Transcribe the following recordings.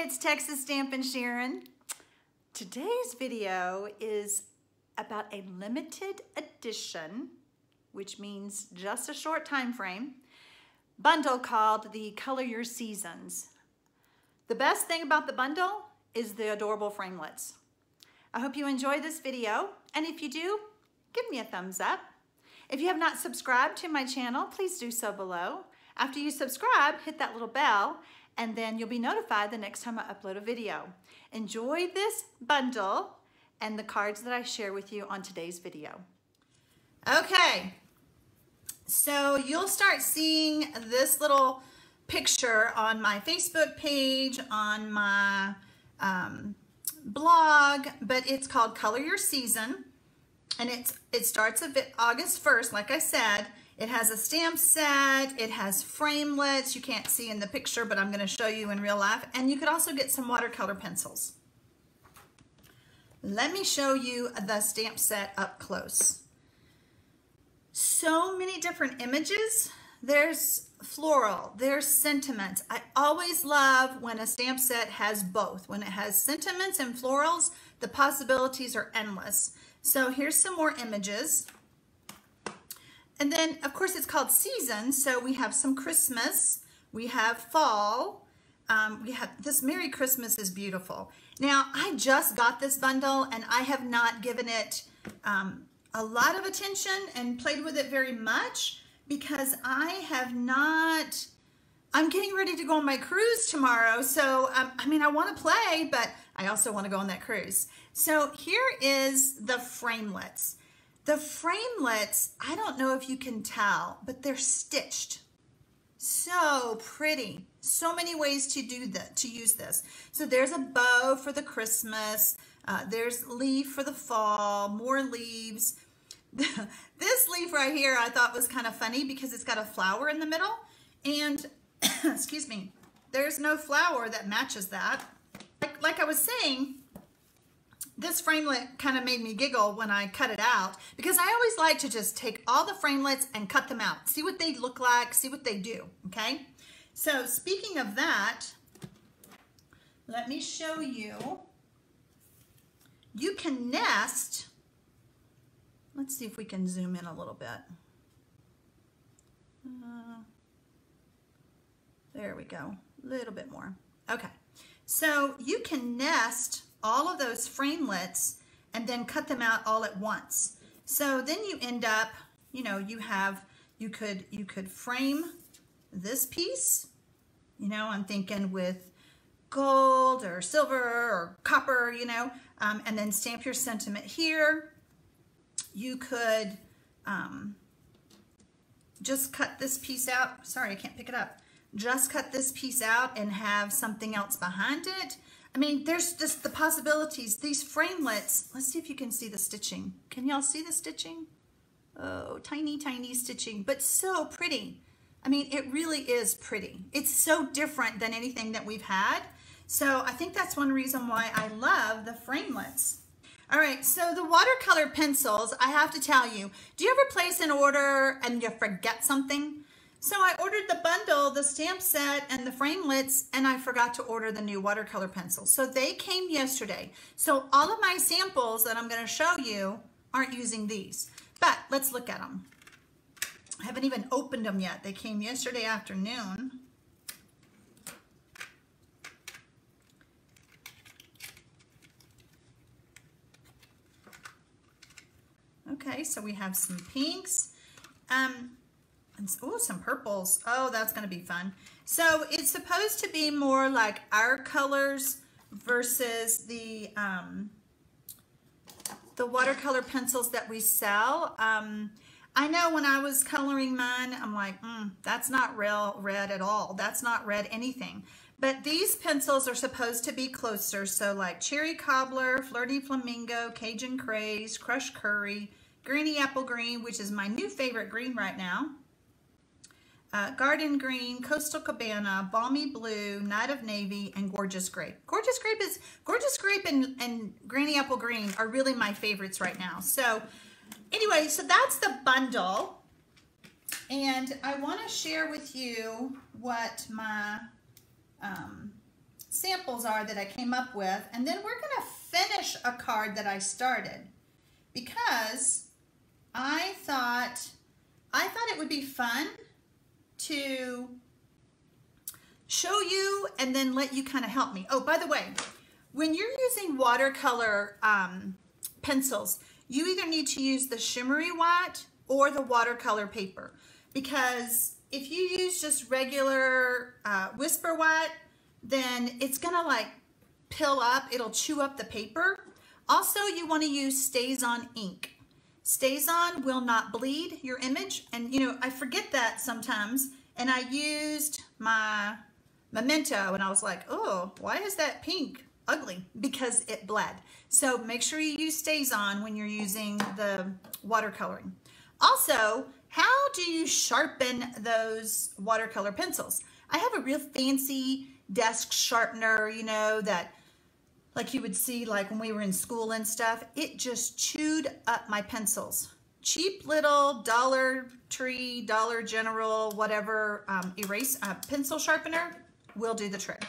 it's TxStampin Sharon. Today's video is about a limited edition, which means just a short time frame, bundle called the Color Your Seasons. The best thing about the bundle is the adorable framelits. I hope you enjoy this video, and if you do, give me a thumbs up. If you have not subscribed to my channel, please do so below. After you subscribe, hit that little bell, and then you'll be notified the next time I upload a video. Enjoy this bundle and the cards that I share with you on today's video. Okay, so you'll start seeing this little picture on my Facebook page, on my blog, but it's called Color Your Season, and it starts August 1st, like I said. It has a stamp set, it has framelits, you can't see in the picture, but I'm going to show you in real life, and you could also get some watercolor pencils. Let me show you the stamp set up close. So many different images. There's floral, there's sentiments. I always love when a stamp set has both. When it has sentiments and florals, the possibilities are endless. So here's some more images. And then, of course, it's called Seasons, so we have some Christmas, we have fall, we have this Merry Christmas is beautiful. Now, I just got this bundle, and I have not given it a lot of attention and played with it very much because I'm getting ready to go on my cruise tomorrow, so, I mean, I want to play, but I also want to go on that cruise. So here is the framelits. The framelits, I don't know if you can tell, but they're stitched. So pretty. So many ways to use this. So there's a bow for the Christmas. There's leaf for the fall, more leaves. This leaf right here I thought was kind of funny because it's got a flower in the middle. And, excuse me, there's no flower that matches that. Like I was saying, this framelit kind of made me giggle when I cut it out because I always like to just take all the framelits and cut them out. See what they look like, see what they do, okay? So speaking of that, let me show you. You can nest. Let's see if we can zoom in a little bit. There we go, a little bit more. Okay, so you can nest all of those framelits and then cut them out all at once. So then you end up, you know, you could frame this piece, you know, I'm thinking with gold or silver or copper, you know, and then stamp your sentiment here. You could just cut this piece out. Sorry, I can't pick it up. Just cut this piece out and have something else behind it. I mean, there's just the possibilities. These framelits, let's see if you can see the stitching. Can y'all see the stitching? Oh, tiny, tiny stitching, but so pretty. I mean, it really is pretty. It's so different than anything that we've had. So I think that's one reason why I love the framelits. All right, so the watercolor pencils, I have to tell you, do you ever place an order and you forget something? So I ordered the bundle, the stamp set, and the framelits, and I forgot to order the new watercolor pencils. So they came yesterday. So all of my samples that I'm going to show you aren't using these. But let's look at them. I haven't even opened them yet. They came yesterday afternoon. Okay, so we have some pinks. Oh, some purples. Oh, that's going to be fun. So it's supposed to be more like our colors versus the watercolor pencils that we sell. I know when I was coloring mine, I'm like, that's not real red at all. That's not red anything. But these pencils are supposed to be closer. So like Cherry Cobbler, Flirty Flamingo, Cajun Craze, Crushed Curry, Greeny Apple Green, which is my new favorite green right now. Garden Green, Coastal Cabana, Balmy Blue, Night of Navy, and Gorgeous Grape. Gorgeous Grape and Granny Apple Green are really my favorites right now. So anyway, so that's the bundle. And I want to share with you what my samples are that I came up with, and then we're going to finish a card that I started because I thought it would be fun to show you and then let you kind of help me. Oh, by the way, when you're using watercolor pencils, you either need to use the shimmery white or the watercolor paper, because if you use just regular whisper white, then it's gonna like pill up, it'll chew up the paper. Also, you want to use StazOn ink. StazOn will not bleed your image, and you know, I forget that sometimes, and I used my Memento and I was like, oh, why is that pink ugly? Because it bled. So make sure you use StazOn when you're using the watercoloring. Also, how do you sharpen those watercolor pencils? I have a real fancy desk sharpener, you know, that like you would see like when we were in school and stuff. It just chewed up my pencils. Cheap little Dollar Tree, Dollar General, whatever pencil sharpener will do the trick.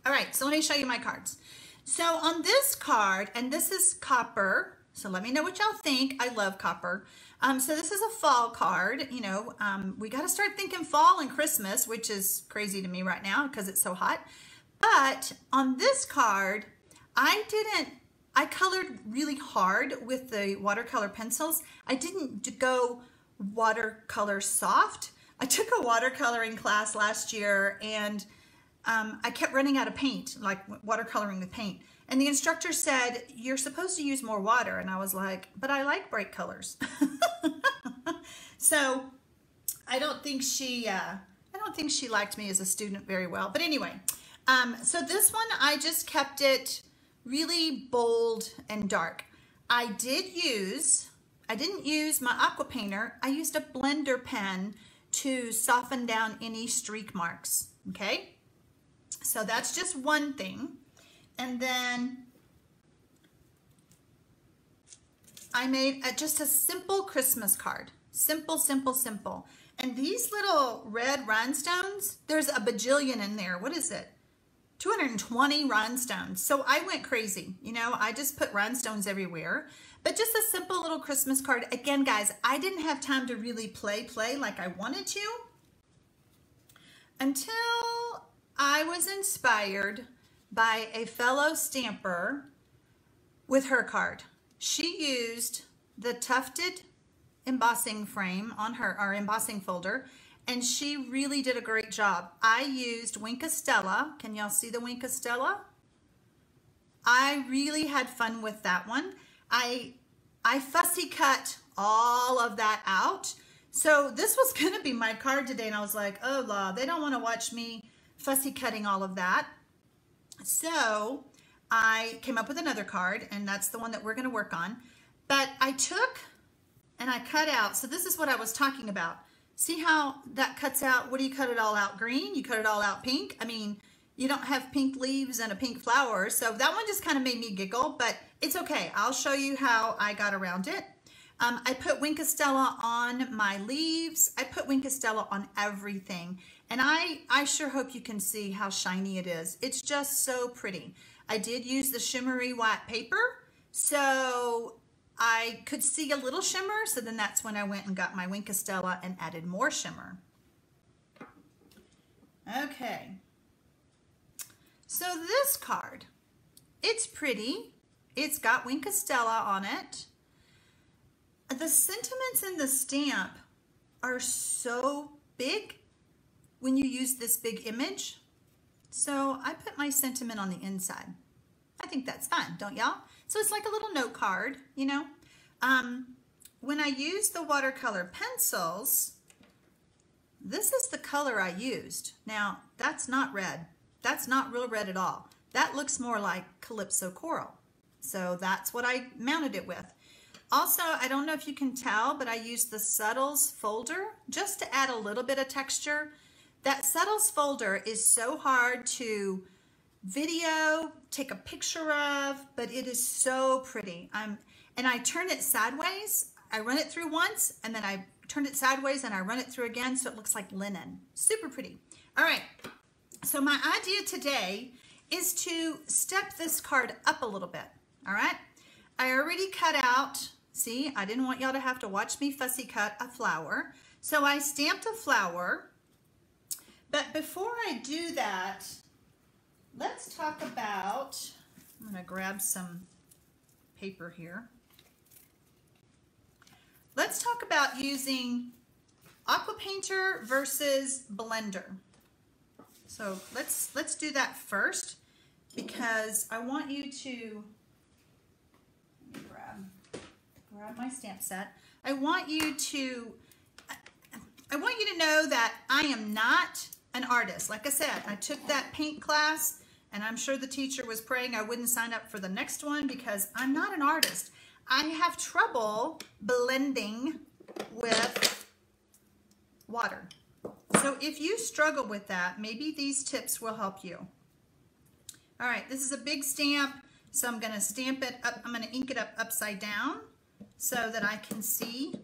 All right, so let me show you my cards. So on this card, and this is copper, so let me know what y'all think. I love copper. So this is a fall card. You know, we got to start thinking fall and Christmas, which is crazy to me right now because it's so hot. But on this card, I colored really hard with the watercolor pencils. I didn't go watercolor soft. I took a watercoloring class last year, and I kept running out of paint, like watercoloring with paint. And the instructor said, you're supposed to use more water. And I was like, but I like bright colors. So I don't think she liked me as a student very well. But anyway, so this one, I just kept it really bold and dark. I didn't use my aqua painter. I used a blender pen to soften down any streak marks, okay? So that's just one thing. And then I made just a simple Christmas card. Simple, simple, simple. And these little red rhinestones, there's a bajillion in there. What is it? 220 rhinestones. So I went crazy. You know, I just put rhinestones everywhere. But just a simple little Christmas card. Again, guys, I didn't have time to really play like I wanted to until I was inspired by a fellow stamper with her card. She used the tufted embossing frame on our embossing folder, and she really did a great job. I used Wink Stella. Can y'all see the Wink Stella? I really had fun with that one. I fussy cut all of that out. So this was gonna be my card today, and I was like, oh la, they don't wanna watch me fussy cutting all of that. So I came up with another card, and that's the one that we're gonna work on. But I took and I cut out, so this is what I was talking about. See how that cuts out? What do you cut it all out? Green? You cut it all out pink? I mean, you don't have pink leaves and a pink flower, so that one just kind of made me giggle, but it's okay. I'll show you how I got around it. I put Wink Stella on my leaves. I put Wink Stella on everything, and I sure hope you can see how shiny it is. It's just so pretty. I did use the shimmery white paper, so I could see a little shimmer, so then that's when I went and got my Wink Stella and added more shimmer. Okay. So this card, it's pretty. It's got Wink Stella on it. The sentiments in the stamp are so big when you use this big image. So I put my sentiment on the inside. I think that's fun, don't y'all? So it's like a little note card, you know. When I use the watercolor pencils, this is the color I used. Now, that's not red. That's not real red at all. That looks more like Calypso Coral. So that's what I mounted it with. Also, I don't know if you can tell, but I used the Subtles folder just to add a little bit of texture. That Subtles folder is so hard to video, take a picture of, but it is so pretty. And I turn it sideways. I run it through once, and then I turn it sideways and I run it through again, so it looks like linen. Super pretty. All right, So my idea today is to step this card up a little bit, all right? I already cut out, see, I didn't want y'all to have to watch me fussy cut a flower. So I stamped a flower, but before I do that, let's talk about, I'm gonna grab some paper here. Let's talk about using aqua painter versus blender. So let's do that first, because I want you to grab my stamp set. I want you to know that I am not an artist. Like I said, I took that paint class, and I'm sure the teacher was praying I wouldn't sign up for the next one because I'm not an artist. I have trouble blending with water. So if you struggle with that, maybe these tips will help you. All right, this is a big stamp, so I'm gonna stamp it up, I'm gonna ink it up upside down so that I can see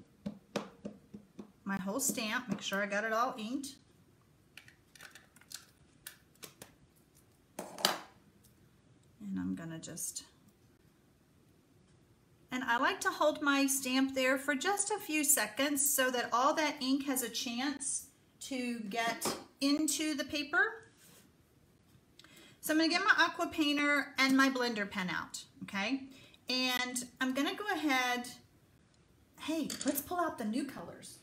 my whole stamp, make sure I got it all inked. And I'm gonna just, and I like to hold my stamp there for just a few seconds so that all that ink has a chance to get into the paper. So I'm gonna get my aqua painter and my blender pen out, okay? And I'm gonna go ahead, hey, let's pull out the new colors.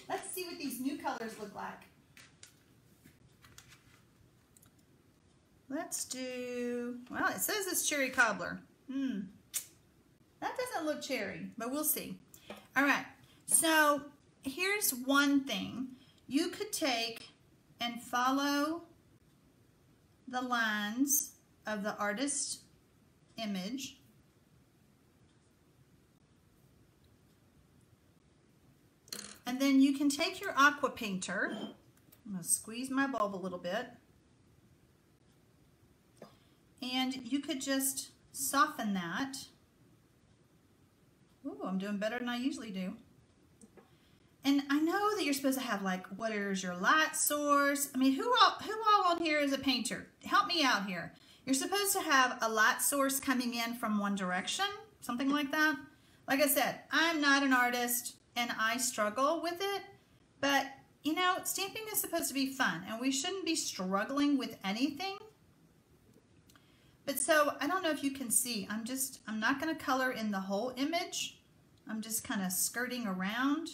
Let's see what these new colors look like. Let's do, well, it says it's cherry cobbler. That doesn't look cherry, but we'll see. All right, so here's one thing. You could take and follow the lines of the artist's image. And then you can take your aqua painter. I'm going to squeeze my bulb a little bit. And you could just soften that. Ooh, I'm doing better than I usually do. And I know that you're supposed to have, like, what is your light source? I mean, who all on here is a painter? Help me out here. You're supposed to have a light source coming in from one direction, something like that. Like I said, I'm not an artist and I struggle with it, but you know, stamping is supposed to be fun and we shouldn't be struggling with anything. But so, I don't know if you can see, I'm not gonna color in the whole image. I'm just kind of skirting around.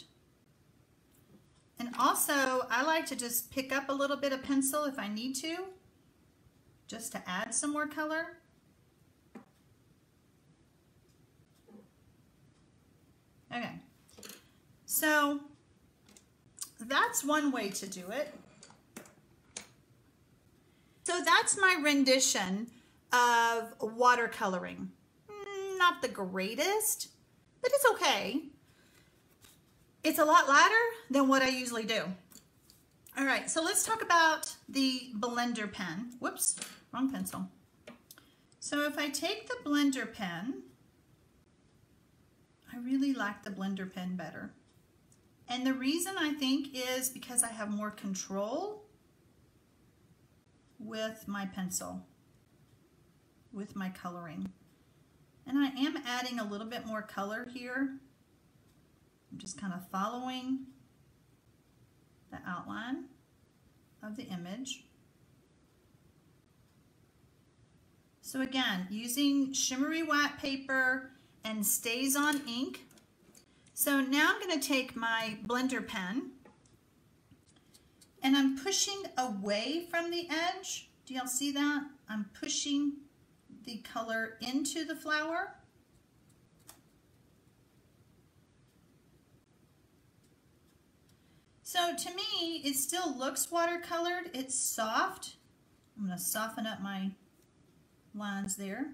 And also, I like to just pick up a little bit of pencil if I need to, just to add some more color. Okay, so that's one way to do it. So that's my rendition of watercoloring. Not the greatest, but it's okay. It's a lot lighter than what I usually do. All right, so let's talk about the blender pen. Whoops, wrong pencil. So if I take the blender pen, I really like the blender pen better. And the reason I think is because I have more control with my pencil, with my coloring. And I am adding a little bit more color here. I'm just kind of following the outline of the image. So again, using shimmery white paper and stays on ink. So now I'm going to take my blender pen and I'm pushing away from the edge. Do y'all see that? I'm pushing the color into the flower. So to me, it still looks watercolored. It's soft. I'm going to soften up my lines there.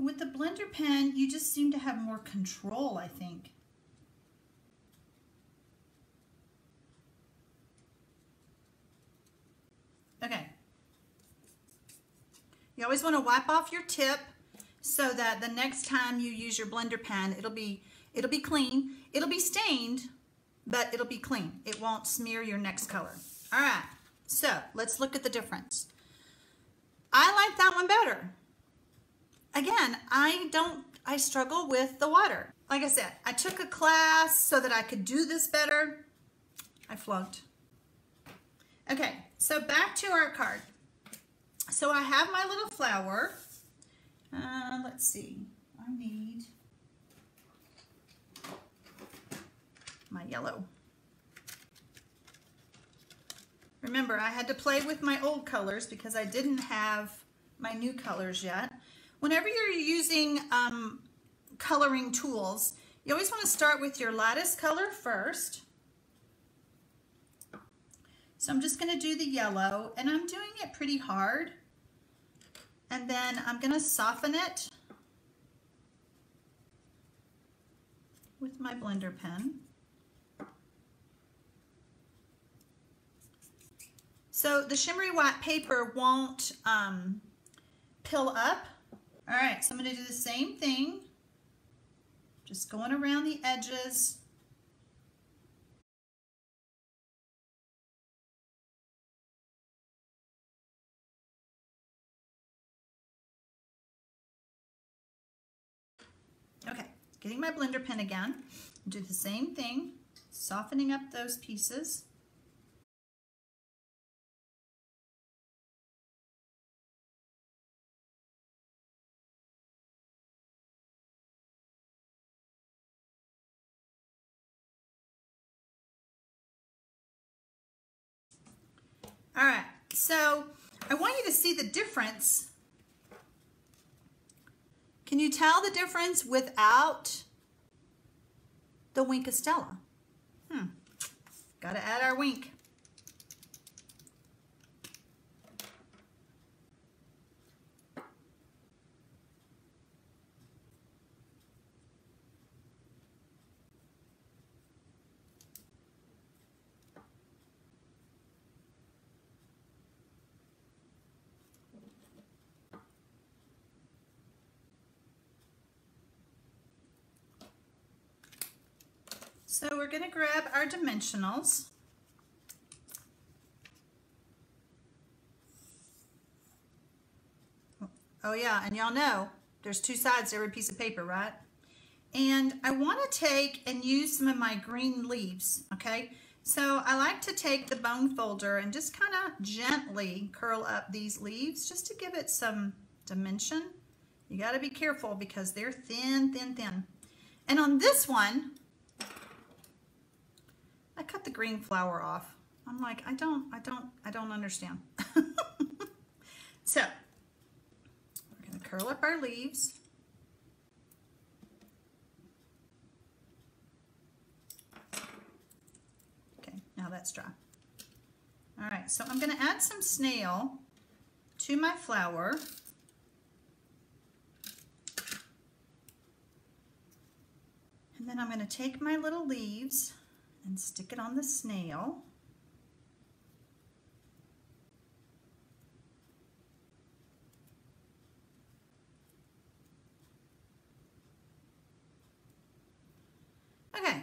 With the blender pen, you just seem to have more control, I think. Okay. You always want to wipe off your tip so that the next time you use your blender pen, it'll be clean. It'll be stained, but it'll be clean. It won't smear your next color. All right, so let's look at the difference. I like that one better. Again, I struggle with the water. Like I said, I took a class so that I could do this better. I flunked. Okay, so back to our card. So I have my little flower. Let's see, I need my yellow. Remember, I had to play with my old colors because I didn't have my new colors yet. Whenever you're using coloring tools, you always want to start with your lightest color first. So I'm just going to do the yellow, and I'm doing it pretty hard. And then I'm going to soften it with my blender pen. So the shimmery white paper won't pill up. All right, so I'm going to do the same thing, just going around the edges. Okay, getting my blender pen again, do the same thing, softening up those pieces. All right, so I want you to see the difference. Can you tell the difference without the wink of Stella? Got to add our wink. So we're going to grab our dimensionals. Oh yeah, and y'all know there's two sides to every piece of paper, right? And I want to take and use some of my green leaves, okay? So I like to take the bone folder and just kind of gently curl up these leaves just to give it some dimension. You got to be careful because they're thin, thin, thin. And on this one, I cut the green flower off. I'm like, I don't understand. So we're going to curl up our leaves. Okay, now that's dry. All right, so I'm going to add some snail to my flower. And then I'm going to take my little leaves and stick it on the snail. Okay,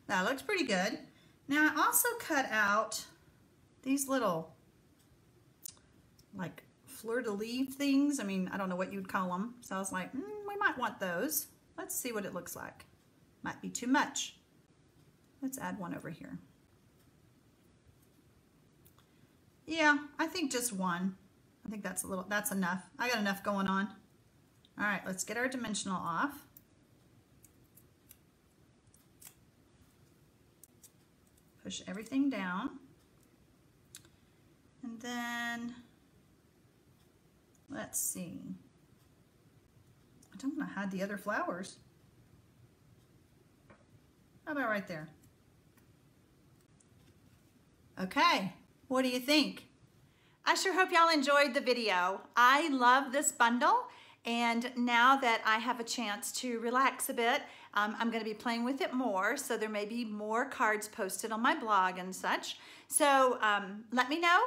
that looks pretty good. Now I also cut out these little like fleur-de-lis things. I mean, I don't know what you'd call them. So I was like, we might want those. Let's see what it looks like. Might be too much. Let's add one over here. Yeah, I think just one. I think that's enough. I got enough going on. All right, let's get our dimensional off. Push everything down. And then, let's see. I don't want to hide the other flowers. How about right there? Okay, what do you think? I sure hope y'all enjoyed the video. I love this bundle, And now that I have a chance to relax a bit, I'm going to be playing with it more. So there may be more cards posted on my blog and such. So let me know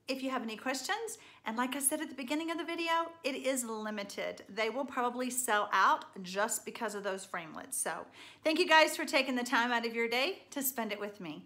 if you have any questions. And like I said at the beginning of the video, it is limited. They will probably sell out just because of those framelits. So thank you guys for taking the time out of your day to spend it with me.